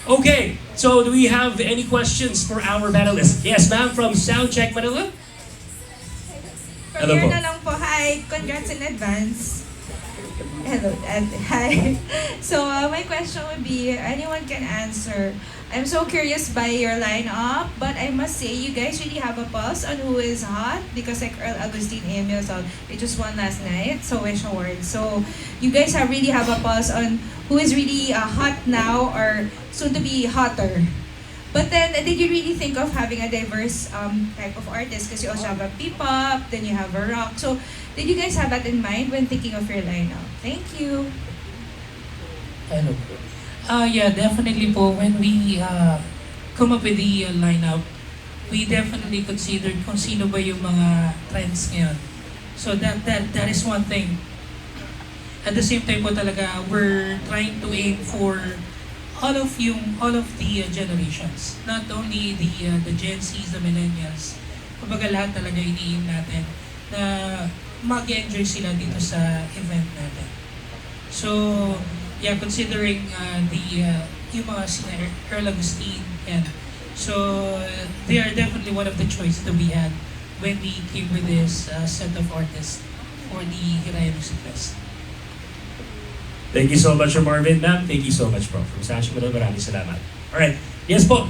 Okay, so do we have any questions for our panelists? Yes, ma'am, from Soundcheck Manila. From Hello here po. na lang po, hi, congrats in advance. Hello, Dad. Hi. So, my question would be, anyone can answer. I'm so curious by your lineup, but I must say, you guys really have a pulse on who is hot because like Earl Agustin Emil, so they just won last night, so Wish Award. So, you guys really have a pulse on who is really hot now or soon to be hotter. But then, did you really think of having a diverse type of artist? Because you also have a P-pop, then you have a rock. So, did you guys have that in mind when thinking of your lineup? Thank you. Hello. Yeah, definitely po. When we come up with the lineup, we definitely considered kung sino ba yung mga trends ngayon. So that is one thing. At the same time po talaga, we're trying to aim for all of the generations. Not only the Gen Zs, the millennials. Kumbaga lahat talaga iniin natin na mag-enjoy sila dito sa event natin. So, yeah, considering yung mga sina Earl Agustin, and so they are definitely one of the choices that we had when we came with this set of artists for the Hiraya Music Fest. Thank you so much, Marvin, ma'am. Thank you so much, bro. From Soundcheck Manila, maraming salamat. Alright, yes po.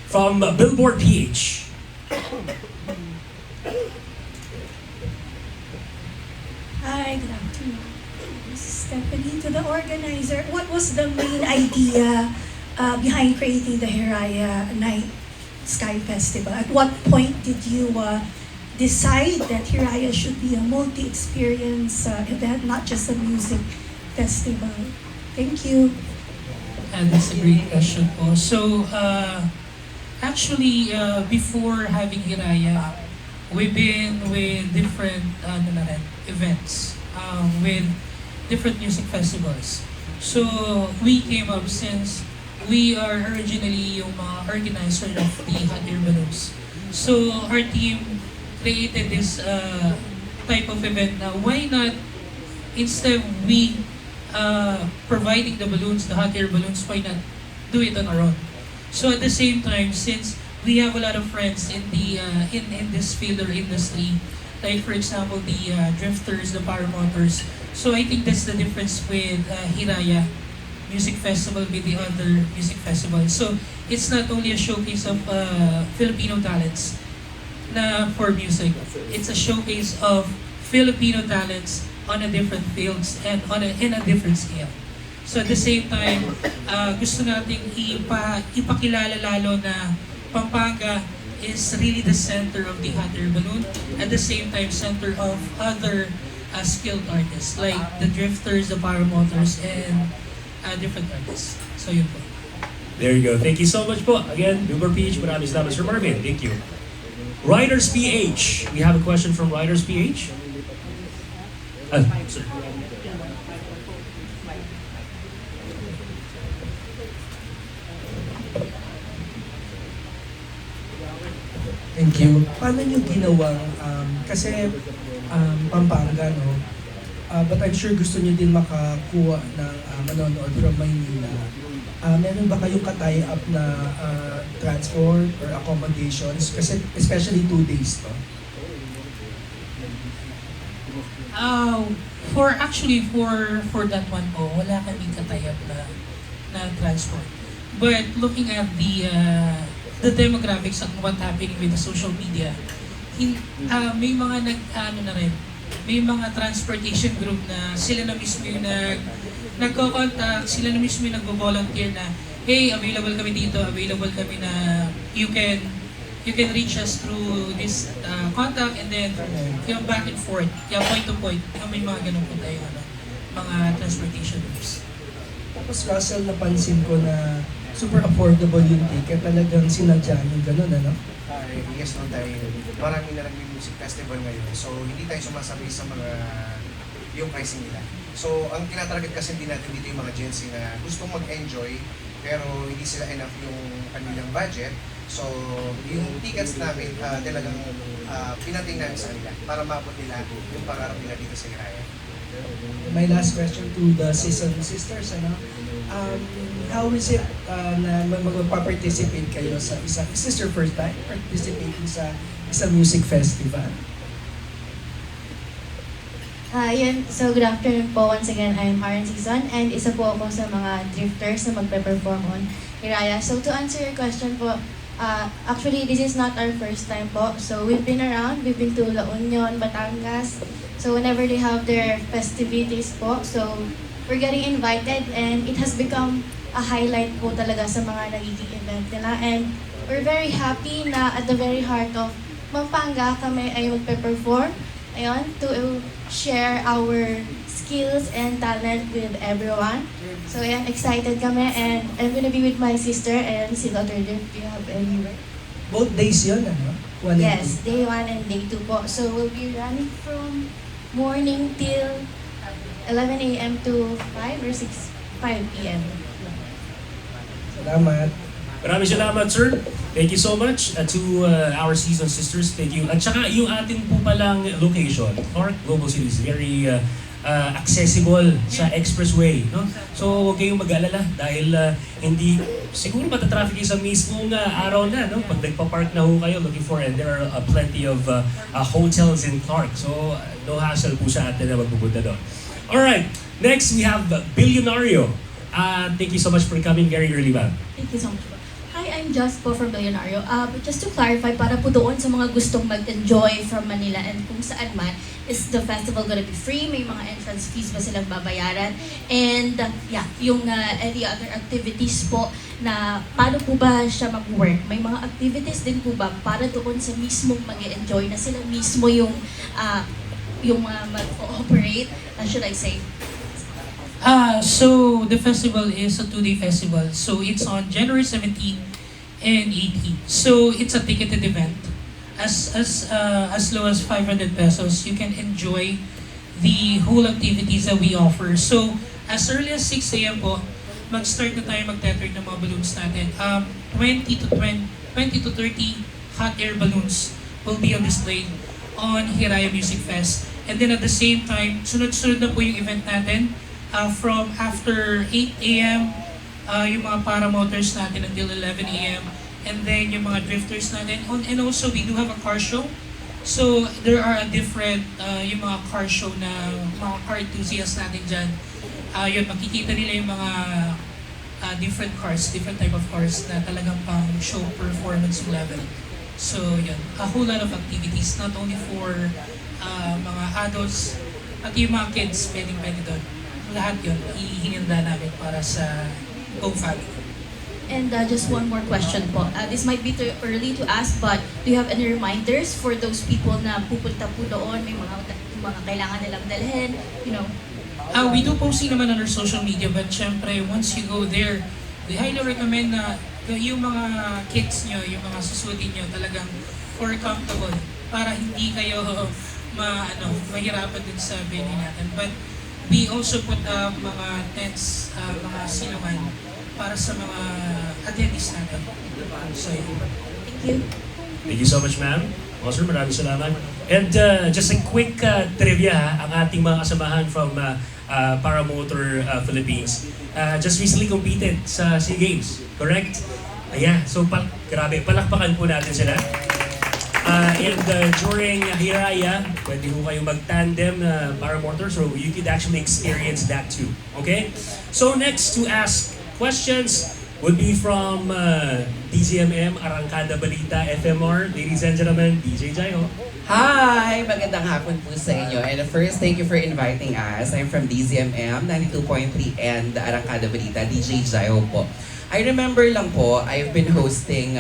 From Billboard PH. Hi, good afternoon. This is Stephanie. To the organizer, what was the main idea behind creating the Hiraya Night Sky Festival? At what point did you decide that Hiraya should be a multi-experience event, not just a music festival? Thank you. And that's a great question po. So, actually, before having Hiraya, we've been with different events, with different music festivals. So, we came up since we are originally yung mga organizer of the Hot Air Balloons. So, our team created this type of event na why not, instead of we providing the balloons, the hot air balloons, why not do it on our own? So at the same time, since we have a lot of friends in the in this field or industry, like for example the drifters, the paramotors. So I think that's the difference with Hiraya Music Festival with the other music festivals. So it's not only a showcase of Filipino talents na for music. It's a showcase of Filipino talents on a different fields and in a different scale. So at the same time, gusto nating ipakilala lalo na Pampanga is really the center of the hot air balloon, at the same time center of other skilled artists like the drifters, the paramotors, and different artists. So yun po. There you go. Thank you so much po. Again, Billboard PH, maraming salamat, Sir Marvin. Thank you. Riders PH. We have a question from Riders PH. Sir. Thank you. Paano nyo ginawang, kasi Pampanga, no? But I'm sure gusto nyo din makakuha ng manonood from Maynila. Meron ba kayong ka-tie up na transport or accommodations? Kasi especially 2 days, no? For that one po, wala kaming katayap na transport. But looking at the demographics of what happening with the social media, may mga may mga transportation group na sila na mismo yung nagko-contact, sila na mismo yung nagvo-volunteer na, hey, available kami dito, available kami na you can reach us through this contact, and then yung back and forth, yung point to point, may mga ganun po tayo, mga transportation groups. Tapos Russell, napansin ko na super affordable yung ticket. Talagang sinadya yung ganun, ano? Yes, no, dahil marami na nag-music festival ngayon. So, hindi tayo sumasabay sa mga yung pricing nila. So, ang tinatarget kasi din natin dito yung mga Gen Z na gustong mag-enjoy pero hindi sila enough yung kanilang budget. So, yung tickets namin talagang pinating namin sa kanila para maabot nila yung pangarap nila dito sa Hiraya. My last question to the Season Sisters, ano? how is it na magpa-participate kayo sa isang, is this your first time participating sa isang music festival? So good afternoon po. Once again, I'm Haran Season and isa po ako sa mga drifters na magpe-perform on Hiraya. So to answer your question po, actually this is not our first time po. So we've been around, we've been to La Union, Batangas. So whenever they have their festivities po, so we're getting invited and it has become a highlight po talaga sa mga nagiging event nila. And we're very happy na at the very heart of Pampanga kami ay magpe-perform. Ayun, to share our skills and talent with everyone. So ayan, excited kami and I'm gonna be with my sister and si Dr. Jeff. Do you have any? Both days yun, ano? 1 and Yes, day 1 and day 2 po. So we'll be running from morning till 11 a.m. to 5 or 5 p.m. 2. Salamat. Maraming salamat, sir. Thank you so much to our season sisters. Thank you. At saka yung atin po palang location, Clark Global City is very accessible sa expressway. No? So huwag kayong mag-alala dahil hindi siguro matatraffic kayo sa mismong araw na. No? Pag nagpa-park na ho kayo looking for and there are plenty of hotels in Clark. So no hassle po sa atin na magpupunta doon. Alright, next we have Billionario. Thank you so much for coming very early, ma'am. Thank you so much po. Hi, I'm Just po from Billionario. But just to clarify, para po doon sa mga gustong mag-enjoy from Manila and kung saan man, is the festival gonna be free? May mga entrance fees ba silang babayaran? And yeah, yung any other activities po na paano po ba siya mag-work? May mga activities din po ba para doon sa mismong mag-enjoy na sila mismo yung mag-cooperate, should I say? So the festival is a 2-day festival. So it's on January 17 and 18. So it's a ticketed event. As low as 500 pesos, you can enjoy the whole activities that we offer. So as early as 6 a.m. po, mag-start na tayo mag-tether ng mga balloons natin. 20 to 30 hot air balloons will be on display on Hiraya Music Fest. And then at the same time, sunod-sunod na po yung event natin. From after 8 a.m., yung mga paramotors natin until 11 a.m. And then yung mga drifters natin. And also, we do have a car show. So, there are a different, yung mga car show na mga car enthusiasts natin dyan. Yun, makikita nila yung mga different cars, different type of cars na talagang pang show performance level. So, yun, a whole lot of activities, not only for mga adults, at yung mga kids, pwede doon. Lahat yun, ihinanda namin para sa home family. And just one more question po. This might be too early to ask, but do you have any reminders for those people na pupunta po doon? May mga kailangan nilang dalhin, you know? We do posting naman on our social media, but syempre, once you go there, we highly recommend na yung mga kits nyo, yung mga susutin nyo, talagang for comfortable, para hindi kayo mahirapan din sa venue natin. But we also put up mga tents, mga silungan para sa mga attendees natin. So, Thank you. Thank you so much, ma'am. Also, maraming salamat. And just a quick trivia, ang ating mga kasamahan from Paramotor Philippines just recently competed sa SEA Games, correct? Yeah, so grabe, palakpakan po natin sila. And during Hiraya, pwede ho kayong mag-tandem na paramotor, so you could actually experience that too. Okay? So next to ask questions would be from DZMM, Arangkada Balita, FMR. Ladies and gentlemen, DJ Jayo. Hi! Magandang hapon po sa inyo. And first, thank you for inviting us. I'm from DZMM, 92.3 and Arangkada Balita, DJ Jayo po. I remember lang po, I've been hosting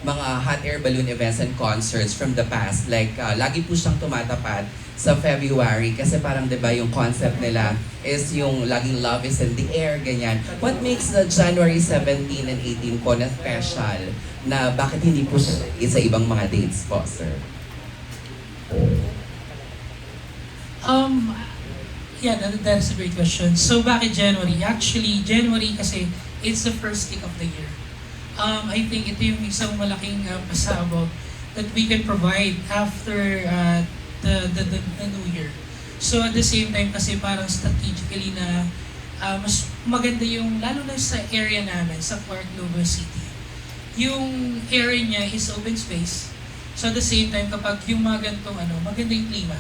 mga hot air balloon events and concerts from the past. Like, lagi po siyang tumatapat sa February kasi parang 'di ba yung concept nila is yung laging love is in the air, ganyan. What makes the January 17 and 18 po na special na bakit hindi po sa ibang mga dates po, sir? Yeah, that's a great question. So bakit January? Actually, January kasi it's the first week of the year. I think ito yung isang malaking pasabog that we can provide after the New Year. So at the same time kasi parang strategically na mas maganda yung, lalo na sa area namin, sa Clark, Nova City. Yung area niya is open space. So at the same time, kapag yung mga ganitong maganda yung klima.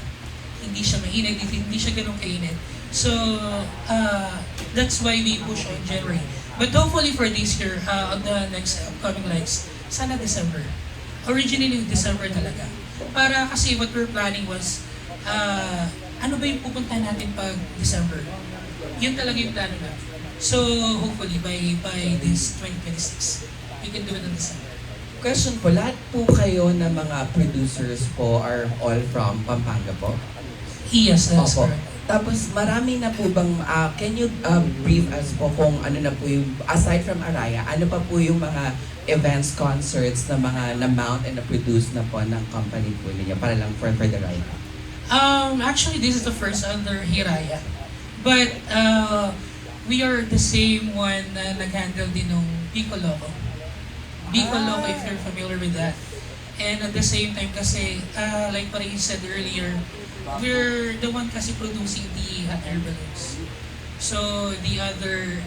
Hindi siya mainit, hindi siya ganun kainit. So, that's why we push on January. But hopefully for this year, on the next upcoming lights, sana December. Originally, December talaga. Para kasi what we're planning was, ano ba yung pupuntahan natin pag December? Yun talaga yung plano na. So, hopefully, by this 2026, we can do it in December. Question po, lahat po kayo na mga producers po are all from Pampanga po? Yes, that's Opo. correct. Tapos marami na po bang, can you brief us po kung ano na po yung, aside from Araya, ano pa po yung mga events, concerts na mga na-mount and na-produce na po ng company po ninyo para lang for the ride? Actually, this is the first under Hiraya. But we are the same one na nag-handle din ng Pico Loco. Pico Loco, if you're familiar with that. And at the same time kasi, like what I said earlier, we're the one kasi producing the hot air balloons. So the other,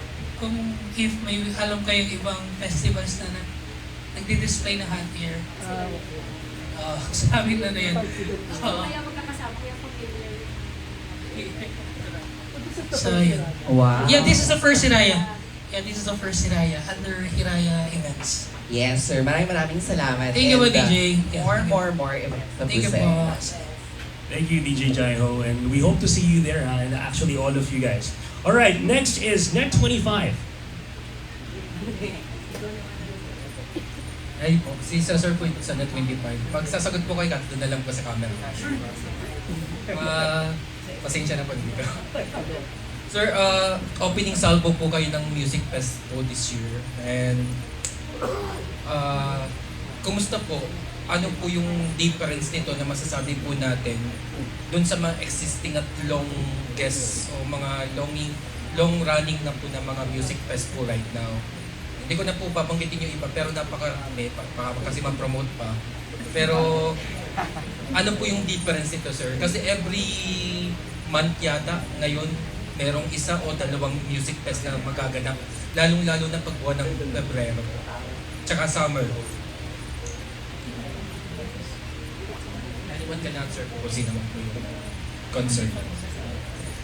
if may alam kayong ibang festivals na nagdi-display ng hot air, sa amin na yan. So yun. Wow. Yeah, this is the first Hiraya. Yeah, this is the first Hiraya under Hiraya events. Yes, sir. Maraming salamat. Thank you po, And, DJ. Yeah, more events na po Thank you sa po. inyo. Thank you, DJ Jaiho, and we hope to see you there, and actually all of you guys. All right, next is Net 25. Ay po, si Sir po sa Net 25. Pag sasagot po kayo, doon na lang po sa camera. Pasensya na po dito. Sir, opening salvo po kayo ng Music Fest po this year. And kumusta po? Ano po yung difference nito na masasabi po natin dun sa mga existing at long guests o mga long running na po na mga music fest po right now? Hindi ko na po babanggitin yung iba pero napakarami kasi ma-promote pa. Pero ano po yung difference nito, sir? Kasi every month yata ngayon merong isa o dalawang music fest na magaganap, lalong-lalo na pag buwan ng Pebrero tsaka summer. Anyone can answer po kung sino man po yung concern.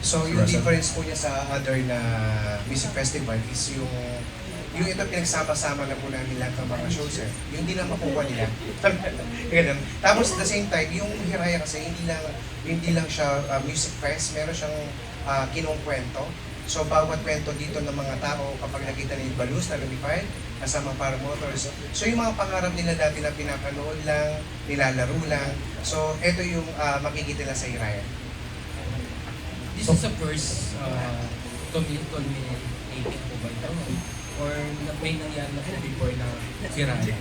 So yung difference po niya sa other na music festival is yung ito pinagsama-sama na po namin lahat ng mga shows yung hindi lang makuha nila. Ganun. Tapos at the same time, yung Hiraya kasi hindi lang siya music fest, meron siyang kinungkwento. So bawat kwento dito ng mga tao kapag nakita nila yung balloons na lumipad, kasama para motors. So yung mga pangarap nila dati na pinapanood lang, nilalaro lang. So ito yung makikita nila sa Hiraya. This is the first culminating po ba ito? Or may nangyari na po before na Hiraya?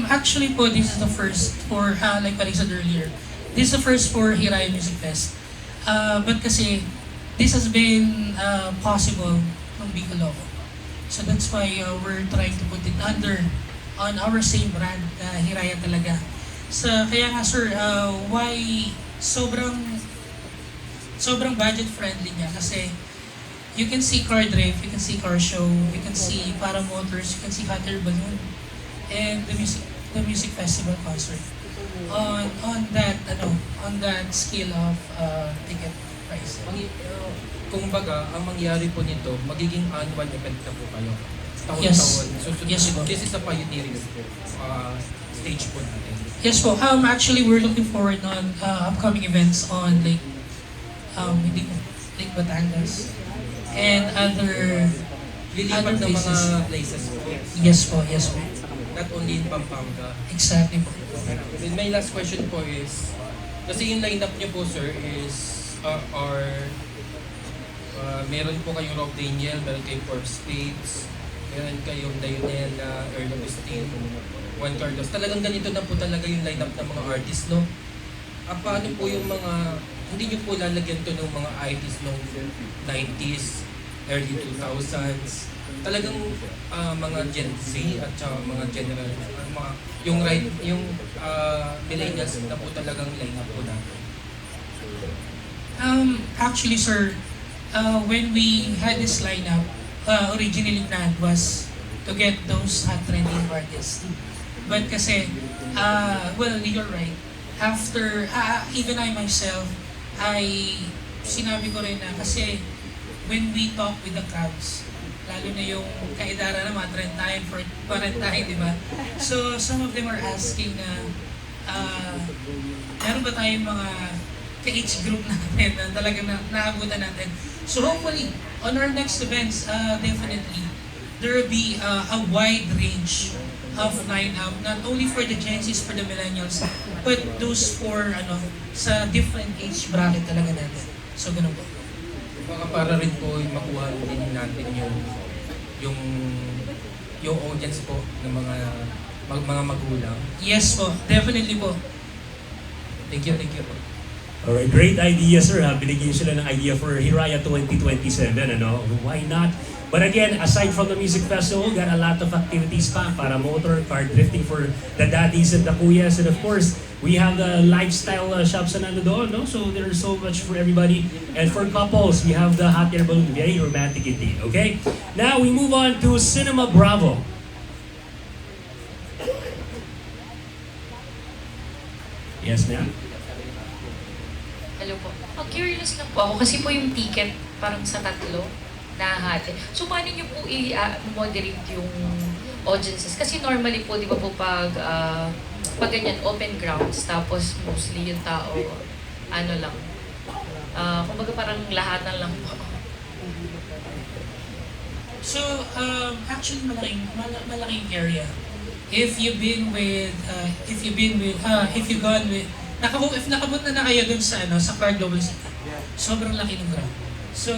Actually po, this is the first for, like what I said earlier, this is the first for Hiraya Music Fest. But kasi, this has been possible from Pico Loco. So that's why we're trying to put it on our same brand, Hiraya talaga. So kaya nga sir, why sobrang budget friendly niya kasi you can see car drive, you can see car show, you can see paramotors, you can see hot air balloon, and the music festival concert on that scale of ticket price. Kung baga, ang mangyari po nito, magiging annual event na po kayo. Yes. Taon-taon. Yes po. This is a pioneering stage po natin. Yes po. Actually, we're looking forward on upcoming events on Lake Batangas and other Lilipat ng mga places po. Yes po, yes po. Not only in Pampanga. Exactly po. And my last question po is, kasi yung lineup niyo po sir is, meron po kayong Rob Daniel, meron kayong Four Spades, meron kayong Dionela, Earl Agustin, Juan Carlos. Talagang ganito na po talaga yung lineup ng mga artists, no? Paano po yung mga, hindi niyo po lalagyan to ng mga artists noong 90s, early 2000s, talagang mga Gen Z at mga general, yung millennials na po talagang lineup po natin. Actually, sir, when we had this lineup, originally planned was to get those hot trending artists. But kasi, well, you're right. After, even I myself, sinabi ko rin na kasi when we talk with the crowds, lalo na yung kaedara na mga 40, di ba? So, some of them are asking na, meron ba tayong mga ka-age group natin na talagang naabutan natin? So, hopefully, on our next events, definitely, there will be a wide range of lineup, not only for the Gen Zs, for the millennials, but those for, sa different age bracket talaga natin. So, ganun po. Baka para rin po makuha din natin yung audience po ng mga magulang. Yes po, definitely po. Thank you po. Alright, great idea, sir. Binigyan sila ng idea for Hiraya 2027, ano? Why not? But again, aside from the music festival, got a lot of activities pa para motor, car drifting for the daddies and the kuyas. And of course, we have the lifestyle shops na nando doon, no? So there's so much for everybody. And for couples, we have the hot air balloon. Very romantic indeed, okay? Now, we move on to Cinema Bravo. Yes, ma'am? Hello po. Curious lang po ako kasi po yung ticket parang sa tatlo na hati. So paano niyo po i-moderate yung audiences? Kasi normally po, di ba po pag ganyan, open grounds, tapos mostly yung tao, lang, kumbaga parang lahatan lang po. So, actually malaking area. If you've gone with, if nakabot na kayo dun sa Clark Global City, sobrang laki ng ground. So,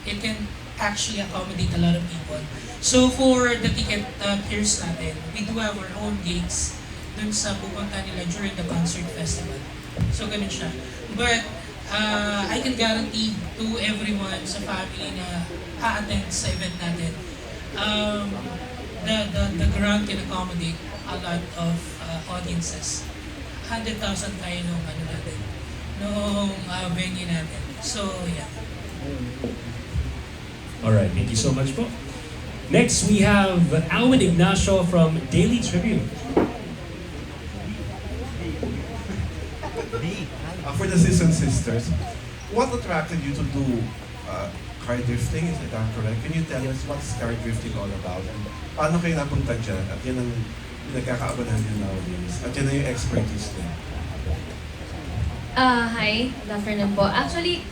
it can actually accommodate a lot of people. So, for the ticket tiers natin, we do have our own gates dun sa pupunta nila during the concert festival. So, ganun siya. But, I can guarantee to everyone sa family na a-attend sa event natin, the ground can accommodate a lot of audiences. 100,000 tayo nung venue natin. So, yeah. Alright, thank you so much po. Next, we have Alwin Ignacio from Daily Tribune. For the Season Sisters, what attracted you to do car drifting? Is that correct? Can you tell us what's car drifting all about? And paano kayo napunta dyan? At yan ang pinagkakaabahan nyo nowadays. At yan ang yung expertise nyo. Hi, good afternoon po. Actually,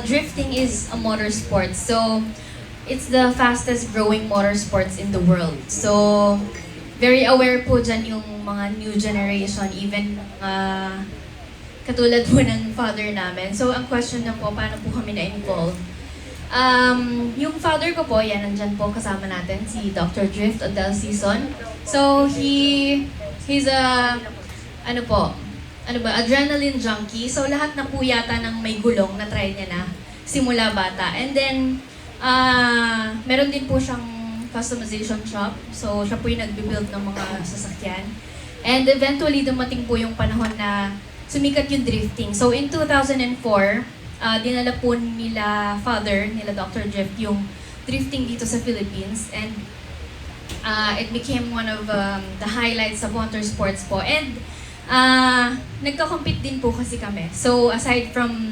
drifting is a motorsport. So, it's the fastest growing motorsports in the world. So, very aware po dyan yung mga new generation, even katulad po ng father namin. So, ang question na po, paano po kami na-involve? Yung father ko po, yan, nandyan po kasama natin, si Dr. Drift Odell Season. So, he's a, adrenaline junkie. So, lahat na po yata ng may gulong na try niya na simula bata. And then, meron din po siyang customization shop. So, siya po yung nagbe-build ng mga sasakyan. And eventually, dumating po yung panahon na sumikat yung drifting. So, in 2004, dinala po nila Dr. Drift, yung drifting dito sa Philippines. And it became one of the highlights of motorsports po. And nagka-compete din po kasi kami. So, aside from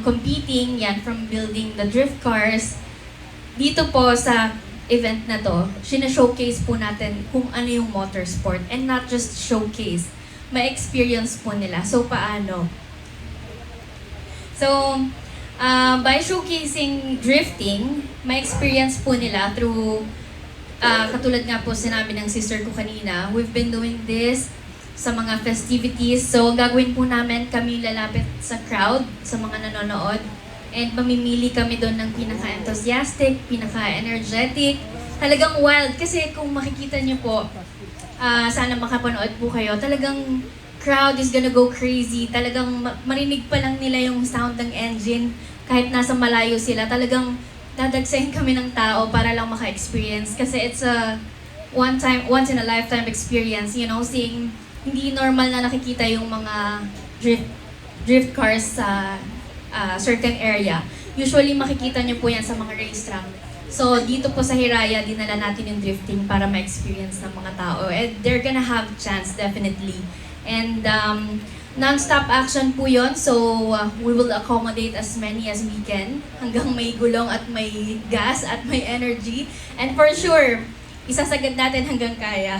competing, from building the drift cars, dito po sa event na to, showcase po natin kung ano yung motorsport. And not just showcase, ma-experience po nila. So, paano? So, by showcasing drifting, ma-experience po nila through, katulad nga po sinabi ng sister ko kanina, we've been doing this sa mga festivities. So, gagawin po namin, kami lalapit sa crowd, sa mga nanonood, and mamimili kami doon ng pinaka-enthusiastic, pinaka-energetic, talagang wild. Kasi kung makikita niyo po, sana makapanood po kayo, talagang crowd is gonna go crazy. Talagang marinig pa lang nila yung sound ng engine, kahit nasa malayo sila, talagang dadagsahin kami ng tao para lang maka-experience. Kasi it's a once in a lifetime experience, seeing hindi normal na nakikita yung mga drift cars sa certain area. Usually makikita nyo po yan sa mga racetrack. So dito po sa Hiraya, dinala natin yung drifting para ma-experience ng mga tao. And they're gonna have chance, definitely. And non-stop action po yon, so we will accommodate as many as we can hanggang may gulong at may gas at may energy. And for sure, isasagad natin hanggang kaya.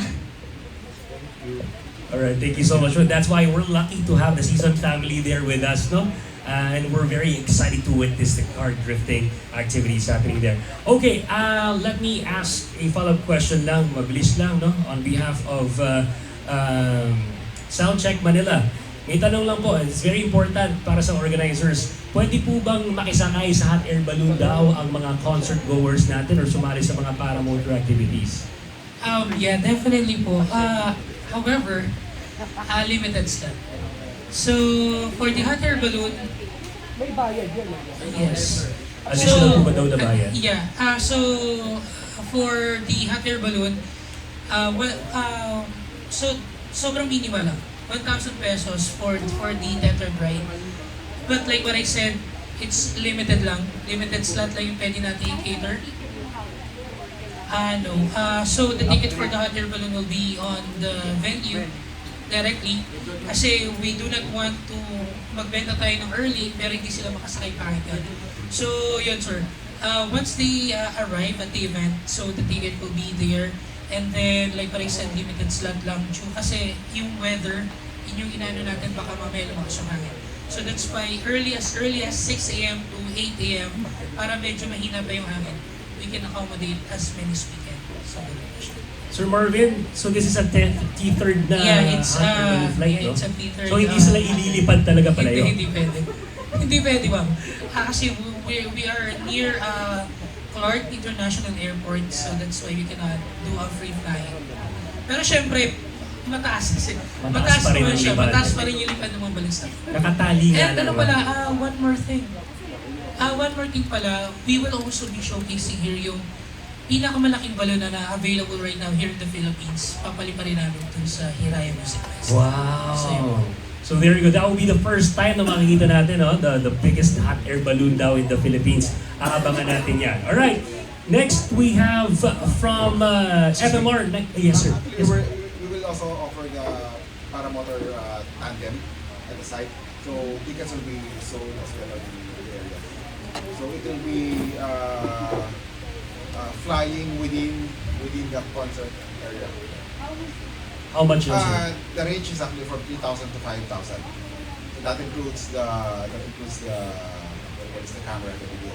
Alright, thank you so much. That's why we're lucky to have the Season family there with us, no? And we're very excited to witness the car drifting activities happening there. Okay, let me ask a follow-up question lang, mabilis lang, no? On behalf of Soundcheck Manila. May tanong lang po, it's very important para sa organizers. Pwede po bang makisakay sa hot air balloon daw ang mga concert goers natin or sumali sa mga paramotor activities? Yeah, definitely po. However, limited slot. So, for the hot air balloon, yes. Additional po ba daw na bayad? Yeah. So, for the hot air balloon, so, sobrang minimal lang. 1,000 pesos for the tethered ride. But like what I said, it's limited lang. Limited slot lang yung pwede natin i-cater. No. So the ticket for the hot air balloon will be on the venue directly. Kasi we do not want to magbenta tayo ng early pero hindi sila makasakay pa agad. So yun sir. Once they arrive at the event, so the ticket will be there. And then, like what I said, limited slot lang. Kasi yung weather, yun yung inano natin, baka mamaya lumakas yung hangin. So that's why early as 6 a.m. to 8 a.m. para medyo mahina pa yung hangin, we can accommodate as many as we can. So, Sir Marvin, so this is a T3rd na it's hot air balloon flight, no? it's a T3rd. So hindi sila ililipad talaga pala yun? Hindi pwede. Hindi pwede, ma'am. Kasi we are near Clark International Airport, so that's why we cannot do a free flying. Pero syempre, mataas kasi. Mataas pa rin naman ang siya. lipad. Mataas pa rin yung lipad ng mga balisa. Nakatali nga And ano lang. pala, one more thing. One more thing pala, we will also be showcasing here yung pinakamalaking balon na available right now here in the Philippines. Papaliparin namin dun sa Hiraya Music Festival. Wow! So there you go. That will be the first time na makikita natin, no? The biggest hot air balloon daw in the Philippines. Aabangan natin yan. Alright. Next, we have from FMR. Yes, sir. Yes, sir. We will also offer the paramotor tandem at the site. So tickets will be sold as well in the area. So it will be flying within the concert area. How much is it? The range is actually from 3,000 to 5,000. So that includes the what is the camera and the video.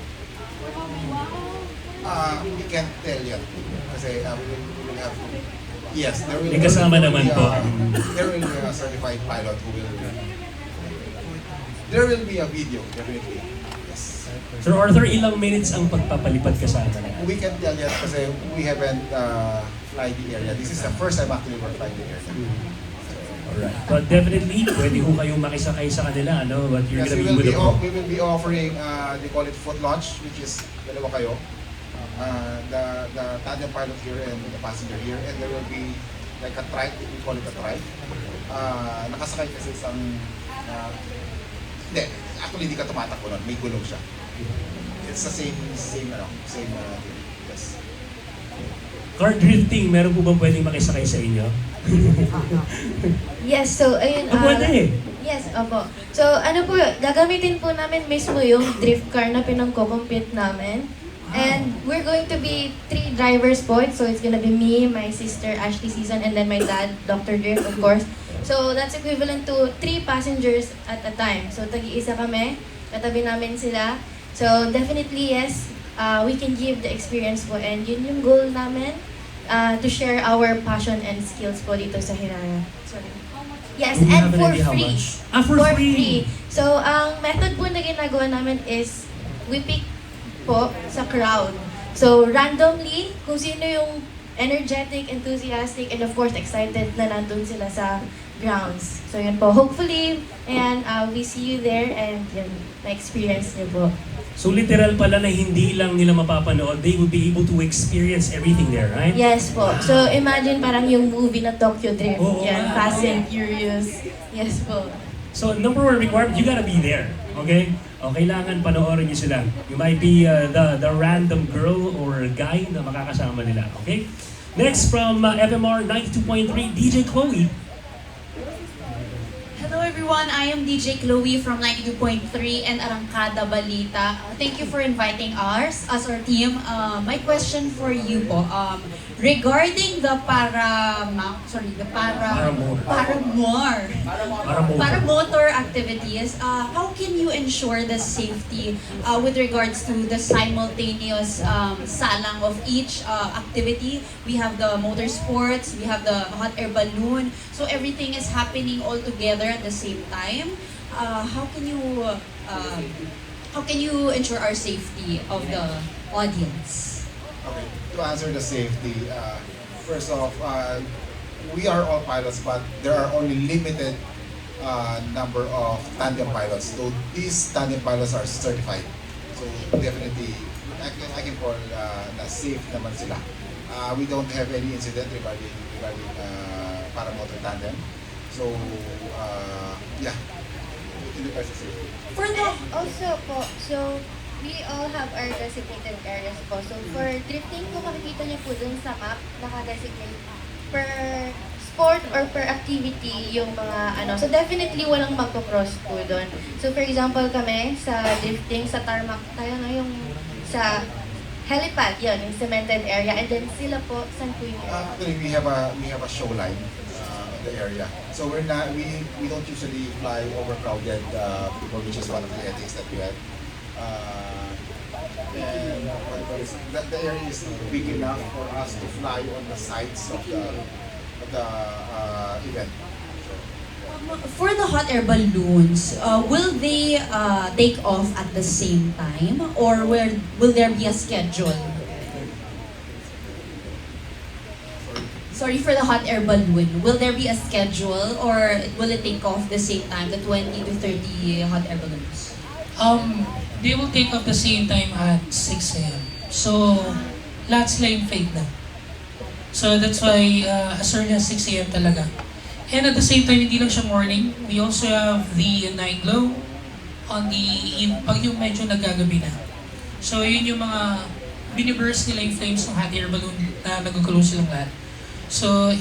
We can't tell yet kasi we will have to. Yes, there will. May kasama naman po. There will be a certified pilot who will. There will be a video definitely. Yes. Sir Arthur, ilang minutes ang pagpapalipad kasama na? We can't tell yet kasi we haven't fly the area. This is the first time actually we're flying the area. Alright. But definitely, pwede ho kayong makisakay sa kanila, ano? But you're Yes, gonna be with the we will be offering, they call it foot launch, which is dalawa kayo. The tandem pilot here and the passenger here. And there will be like a trike, we call it a trike. Nakasakay kasi isang, hindi, actually hindi ka tumatakbo nun, may gulong siya. It's the same yes. car drifting. Meron po bang pwedeng makisakay sa inyo? Yes, so ayun. Pwede. Yes, opo. So ano po, gagamitin po namin mismo yung drift car na pinang-compete namin. And we're going to be 3 drivers po. So it's gonna be me, my sister Ashley Season, and then my dad, Dr. Drift, of course. So that's equivalent to 3 passengers at a time. So tagi-isa kami, katabi namin sila. So definitely yes, we can give the experience po, and yun yung goal namin, to share our passion and skills po dito sa Hiraya. Sorry. Yes, Do you and have an for idea how free. much? For free. So ang method po na ginagawa namin is we pick po sa crowd. So randomly, kung sino yung energetic, enthusiastic, and of course excited na nandun sila sa grounds. So yun po, hopefully, and we see you there, and yun, ma-experience niyo po. So literal pala na hindi lang nila mapapanood, they will be able to experience everything there, right? Yes po. So imagine parang yung movie na Tokyo Drift. Oo Yan, nga. Fast and Furious. Yes po. So number 1 requirement, you gotta be there. Okay? O, kailangan panoorin niyo sila. You might be the random girl or guy na makakasama nila. Okay? Next from FMR 92.3, DJ Chloe. Hello everyone, I am DJ Chloe from 92.3 and Arangkada Balita. Thank you for inviting us as our team. My question for you po, regarding the paramotor activities, how can you ensure the safety with regards to the simultaneous salang of each activity? We have the motorsports, we have the hot air balloon, so everything is happening all together at the same time. How can you ensure our safety of the audience? Okay, to answer the safety, first off, we are all pilots, but there are only limited number of tandem pilots. So these tandem pilots are certified. So definitely, I can call na safe naman sila. We don't have any incident regarding paramotor tandem. So yeah, it depends on safety. Also po, so we all have our designated areas po. So for drifting po, makikita niyo po dun sa map, naka-designate per sport or per activity yung mga ano. So definitely walang magpo-cross po dun. So for example kami sa drifting, sa tarmac tayo na yung sa helipad, yun, yung cemented area. And then sila po, saan po yung Actually, we have a show line in the area. So we don't usually fly overcrowded people, which is one of the ethics that we have. And the area is big enough for us to fly on the sides of the event. For the hot air balloons, will they take off at the same time or will there be a schedule? Sorry, for the hot air balloon, will there be a schedule or will it take off the same time, the 20 to 30 hot air balloons? They will take off the same time at 6 a.m. So, lahat sila yung fake na. So, that's why as early as 6 a.m. talaga. And at the same time, hindi lang siya morning. We also have the night glow on pag yung medyo nagagabi na. So, yun yung mga biniburst nila yung flames ng hot air balloon na nagkukulo silang lahat. So,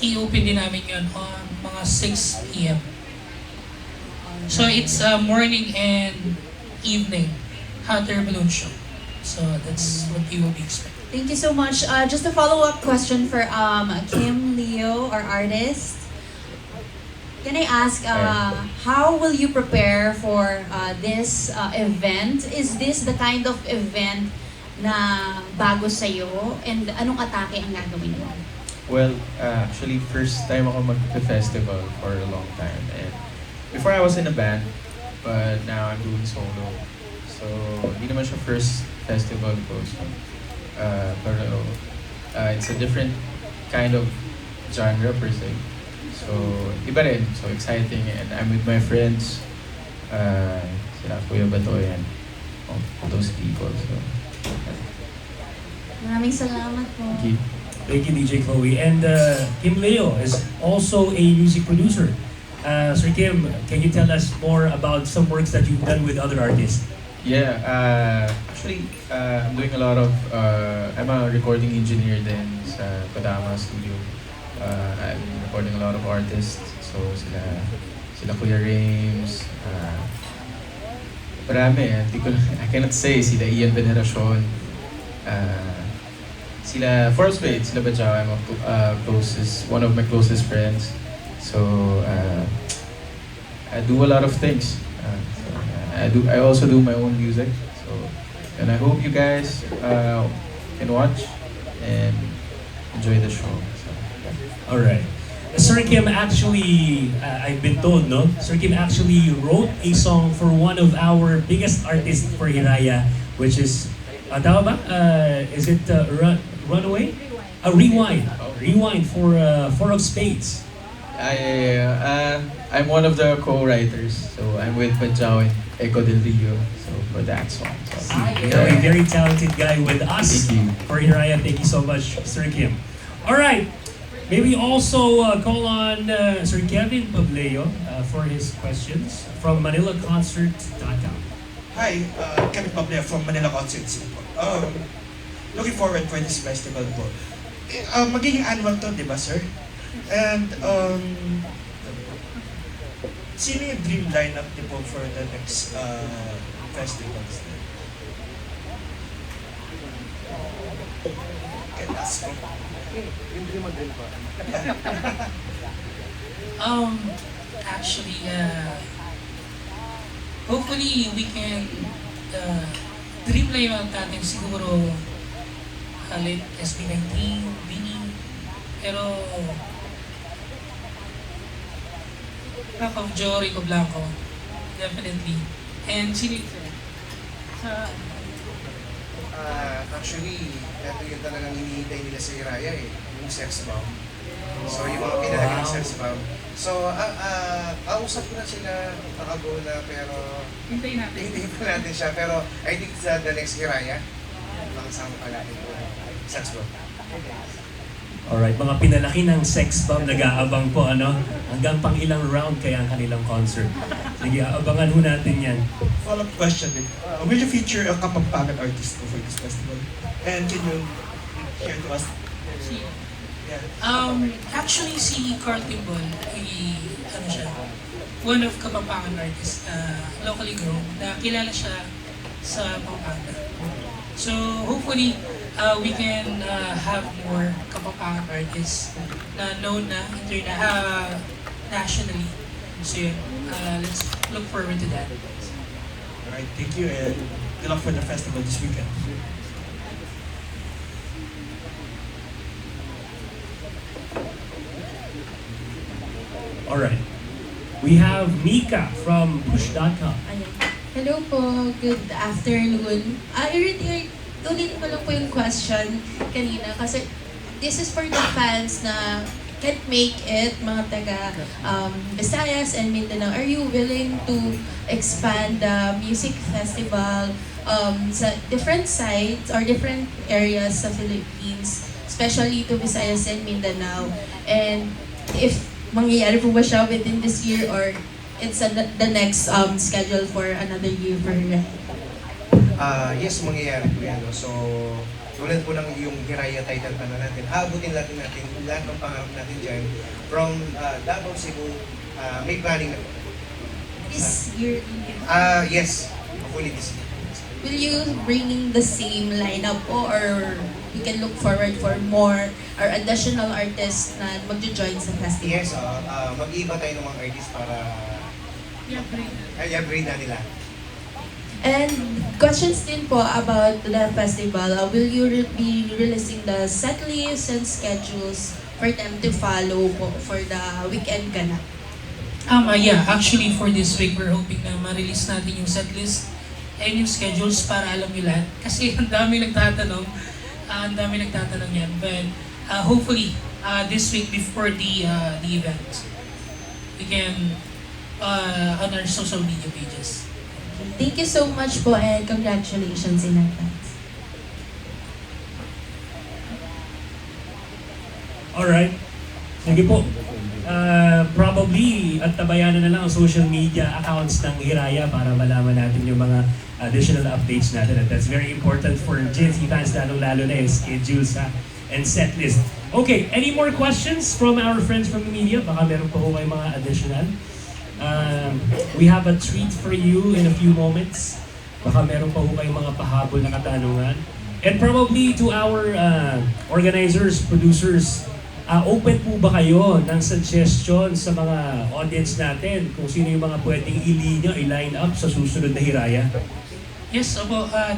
i-open din namin yun on mga 6 p.m. So, it's morning and evening hot air balloon show. So, that's what you will be expecting. Thank you so much. Just a follow-up question for Kim Leo, our artist. Can I ask, how will you prepare for this event? Is this the kind of event na bago sa'yo? And anong atake ang gagawin mo? Well, actually, first time ako mag-festival for a long time. And before I was in a band, but now I'm doing solo. So, hindi naman siya first festival ko. So, pero it's a different kind of genre per se. So, iba rin. So, exciting. And I'm with my friends. Sila Kuya Batoy and those people. So, Maraming salamat po. thank you. Thank you, DJ Chloe. And Kim Leo is also a music producer. Sir Kim, can you tell us more about some works that you've done with other artists? Yeah, actually, I'm doing a lot of, I'm a recording engineer din sa Kodama Studio. I'm recording a lot of artists. So, sila Kuya Rames, marami, I cannot say, sila Ian Veneracion, sila Forbes Spade, sila Bajao, I'm one of my closest friends. So, I do a lot of things. I also do my own music. So, and I hope you guys can watch and enjoy the show. So, yeah. All right. Sir Kim actually, I've been told, no? Sir Kim actually wrote a song for one of our biggest artists for Hiraya, which is, tama ba? Is it Runaway? Rewind. Rewind for Four of Spades. I'm one of the co-writers. So I'm with Bajao and Eco Del Rio. So for that song. So, You're a very talented guy with us Thank you. for Hiraya. Thank you so much, Sir Kim. All right. May we also call on Sir Kevin Pableo for his questions from ManilaConcert.com. Hi, Kevin Pableo from Manila Concerts. Looking forward for this festival po. Magiging annual to, di ba, sir? And sino yung dream lineup niyo po for the next festivals? Okay, that's all. Actually, hopefully we can dream lang natin siguro late SB19, Bini, pero Rock of Joe, Rico Blanco, definitely. And sino Actually, ito yung talagang hinihintay nila sa Hiraya yung sex bomb. So yung mga pinalagay ng sex bomb. So, kausap ko na sila, nakago na, pero hintayin pa natin siya. Pero I think sa the next Hiraya, makasama pa natin po sex bomb. Alright, mga pinalaki ng sex bomb, nag-aabang po, hanggang pang ilang round kaya ang kanilang concert. Sige, abangan ho natin yan. Follow-up question din. Will you feature a Kapampangan artist for this festival? And can you share to us? Actually, si Carl Timbol, siya, one of Kapampangan artists, locally grown, na kilala siya sa Pampanga. So, hopefully, we can have more Kapampangan artists na known na nationally. So, yun, let's look forward to that. Alright, thank you and good luck for the festival this weekend. Alright. We have Mika from Push.com. Hello po, good afternoon. Ulitin ko lang po yung question kanina kasi this is for the fans na can't make it, mga taga Visayas and Mindanao. Are you willing to expand the music festival sa different sites or different areas sa Philippines, especially to Visayas and Mindanao? And if mangyayari po ba siya within this year or it's the next schedule for another year for Yes, mangyayari po yan. So, tulad po ng yung Hiraya title pa na natin, abutin natin lahat ng pangarap natin dyan. From Davao, Cebu, may planning na po. This year? Yes, hopefully this year. Will you bringing the same lineup po or we can look forward for more or additional artists na magjo-join sa festival? Yes, mag-iiba tayo ng mga artists para i-upgrade na nila. And questions din po about the festival. Will you be releasing the set lists and schedules for them to follow po for the weekend ganap? Yeah, actually for this week, we're hoping na ma-release natin yung set list and yung schedules para alam nyo lahat. Kasi ang dami nagtatanong yan. But hopefully, this week before the event, we can on our social media pages. Thank you so much po and congratulations in advance. Alright. Sige po. Probably at tabayanan na lang ang social media accounts ng Hiraya para malaman natin yung mga additional updates natin. At that's very important for Gen Z fans, lalo na yung schedules and set list. Okay, any more questions from our friends from the media? Baka meron pa po kayong mga additional. We have a treat for you in a few moments. Baka meron pa po kayong mga pahabol na katanungan. And probably to our organizers, producers, open po ba kayo ng suggestion sa mga audience natin kung sino yung mga pwedeng i-line up sa susunod na Hiraya? Yes,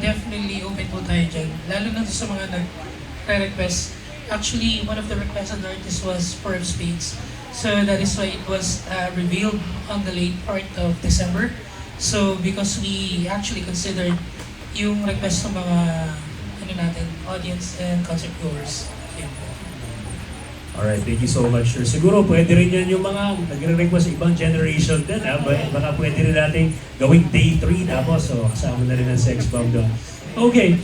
definitely open po tayo dyan. Lalo na sa mga nag-request. Actually, one of the requested artists was Four of Spades. So that is why it was revealed on the late part of December. So because we actually considered yung request ng mga audience and concert goers. Alright, thank you so much, sir. Siguro pwede rin yan yung mga nagre-request sa ibang generation din. Baka pwede rin natin gawing day 3 tapos kasama na rin ang sex bomb doon. Okay.